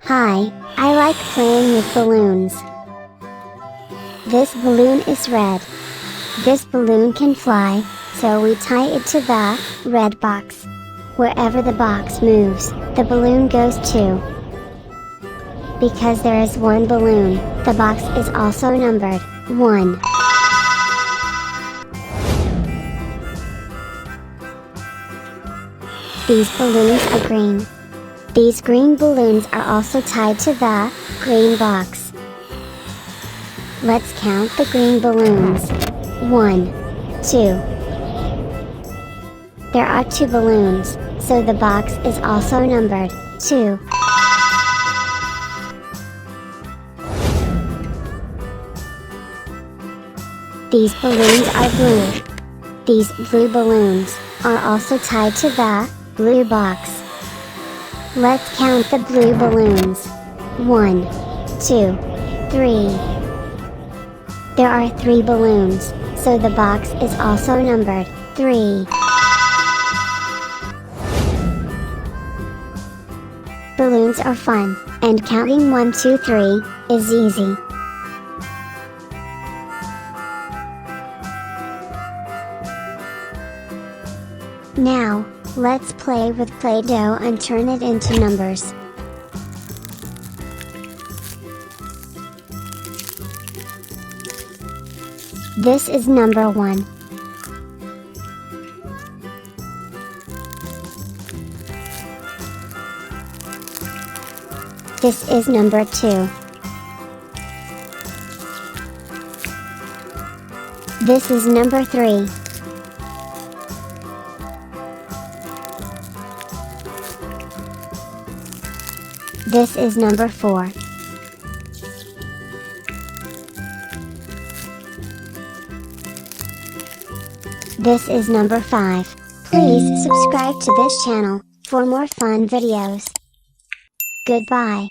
Hi, I like playing with balloons. This balloon is red. This balloon can fly, so we tie it to the red box. Wherever the box moves, the balloon goes too. Because there is one balloon, the box is also numbered 1. These balloons are green. These green balloons are also tied to the green box. Let's count the green balloons. 1, 2. There are 2 balloons, so the box is also numbered 2. These balloons are blue. These blue balloons are also tied to the blue box. Let's count the blue balloons. 1, 2, 3. There are 3 balloons, so the box is also numbered 3. Balloons are fun, and counting 1, 2, 3 is easy. Now, let's play with Play-Doh and turn it into numbers. This is number 1. This is number 2. This is number 3. This is number 4. This is number 5. Please subscribe to this channel for more fun videos. Goodbye.